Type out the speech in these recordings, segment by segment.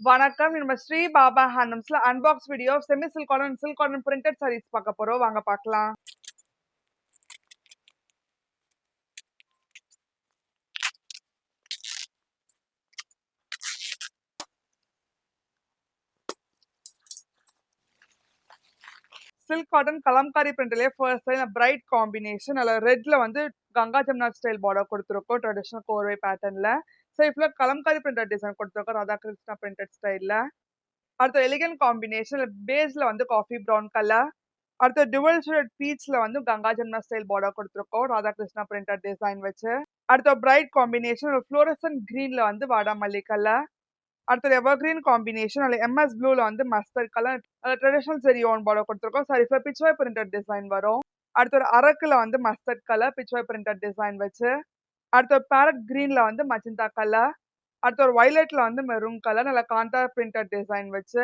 வணக்கம். நம்ம ஸ்ரீ பாபா ஹேண்ட்லூம்ஸ்ல unbox video semi silk cotton printed sarees பார்க்க போறோம். வாங்க பார்க்கலாம். சில்க் காட்டன் கலம்காரி பிரிண்ட்லயே ஃபர்ஸ்ட் டைம் பிரைட் காம்பினேஷன். அதுல ரெட்ல வந்து கங்கா ஜமுனா ஸ்டைல் பார்டர் கொடுத்துருக்கோம். ட்ரெடிஷனல் கோர்வை பேட்டர்ன்ல. சைட்ல கலம்காரி பிரிண்டட் டிசைன் கொடுத்துருக்கோம். ராதாகிருஷ்ணா பிரிண்டட் ஸ்டைல்ல. அடுத்து எலிகன்ட் காம்பினேஷன் பேஸ்ல வந்து காஃபி பிரவுன் கலர். அடுத்து டுவல் ஷேட் பீச்ல வந்து கங்கா ஜமுனா ஸ்டைல் பார்டர் கொடுத்துருக்கோம். ராதாகிருஷ்ணா பிரிண்டட் டிசைன் வச்சு. அடுத்த பிரைட் காம்பினேஷன் ஃப்ளோரசன்ட் கிரீன்ல வந்து வாடாமல்லி கலர். அடுத்தது எவர்கிரீன் காம்பினேஷன் அதுல எம்எஸ் ப்ளூல வந்து மஸ்டர்ட் கலர் ட்ரெடிஷனல் சரி ஓன் பார்டர் கொடுத்துருக்கோம். Sorry for pichwai printed design வரும். அடுத்த ஒரு அரக்குல வந்து mustard colour pichwai printed design வச்சு. அடுத்த ஒரு பேரட் கிரீன்ல வந்து மஜந்தா கலர். அடுத்த ஒரு வயலட்ல வந்து மெரூன் கலர் நல்ல காண்டா பிரிண்டட் டிசைன் வச்சு.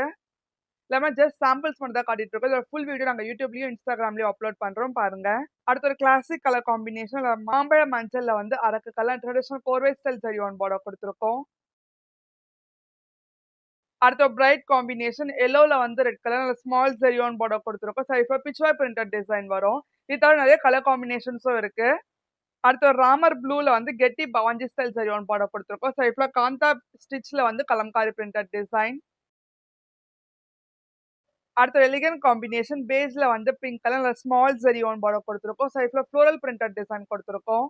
எல்லாமே ஜஸ்ட் சாம்பிள்ஸ் மட்டும் தான் காட்டிட்டு இருக்கோம். இதோட ஃபுல் வீடியோ நாங்கள் யூடியூப்லயும் இன்ஸ்டாகிராம்லயும் அப்லோட் பண்றோம், பாருங்க. அடுத்த ஒரு கிளாசிக் கலர் காம்பினேஷன் மாம்பழ மஞ்சள்ல வந்து அரக்கு கலர் ட்ரெடிஷனல் கோர்வை ஸ்டைல் சரி ஒன் பார்டர் கொடுத்துருக்கோம். அடுத்த பிரைட் காம்பினேஷன் எல்லோல வந்து ரெட் கலர் ஸ்மால் ஜெரியோன் பார்டர் கொடுத்துருக்கோம். சரி ஃபார் பிச்வாய் பிரிண்டட் டிசைன் வரும். இது தவிர நிறைய கலர் காம்பினேஷன்ஸும் இருக்கு. அடுத்த ஒரு ராமர் ப்ளூல வந்து கெட்டி பவாஞ்சி ஸ்டைல் ஜெரியோன் பார்டர் கொடுத்துருக்கோம். சரி ஃபுல்லா காந்தா ஸ்டிச்ல வந்து கலம்காரி பிரிண்டட் டிசைன். அடுத்த எலிகன்ட் காம்பினேஷன் பேஸ்ல வந்து பிங்க் கலர் ஸ்மால் ஜெரியோன் பார்டர் கொடுத்துருக்கோம். சைட்ல ஃப்ளோரல் பிரிண்டட் டிசைன் கொடுத்துருக்கோம்.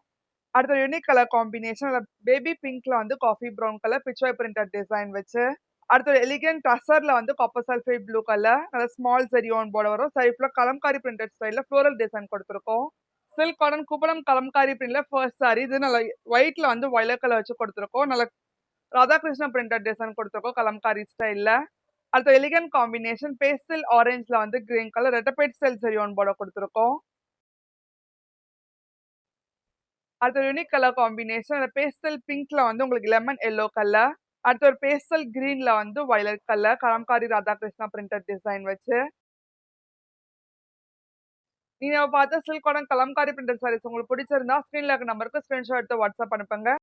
அடுத்த யூனிக் கலர் காம்பினேஷன் பேபி பிங்க்ல வந்து coffee brown colour pichwai printed design வச்சு. அடுத்த எலிகன்ட் டசர்ல வந்து காப்பர் சல்ஃபேட் ப்ளூ கலர் நல்ல ஸ்மால் ஜெரியோன் பார்டர் வரும். சைட்ல கலம்காரி பிரிண்டட் ஸ்டைல்ல ஃப்ளோரல் டிசைன் கொடுத்துருக்கோம். Silk cotton Kuppadam Kalamkari பிரிண்ட்ல first sorry இது நல்ல ஒயிட்ல வந்து வயலட் கலர் வச்சு கொடுத்துருக்கோம். நல்ல ராதாகிருஷ்ணா பிரிண்டட் டிசைன் கொடுத்துருக்கோம் கலம்காரி ஸ்டைல்ல. அடுத்த எலிகன்ட் காம்பினேஷன் பேஸ்டல் ஆரஞ்சுல வந்து கிரீன் கலர் ரெட்டபேட் ஸ்டைல் ஜெரியோன் பார்டர் கொடுத்துருக்கோம். அடுத்த யூனிக் கலர் காம்பினேஷன் பேஸ்டல் பிங்க்ல வந்து உங்களுக்கு லெமன் எல்லோ கலர். அடுத்த ஒரு பேஸ்டல் கிரீன்ல வந்து violet colour kalamkari Radhakrishna printed design வச்சு. நீங்க பார்த்த silk cotton kalamkari printed sarees உங்களுக்கு பிடிச்சிருந்தா ஸ்கிரீன்ல இருக்க நம்பருக்கு ஸ்கிரீன்ஷாட் எடுத்து வாட்ஸ்அப் அனுப்புங்க.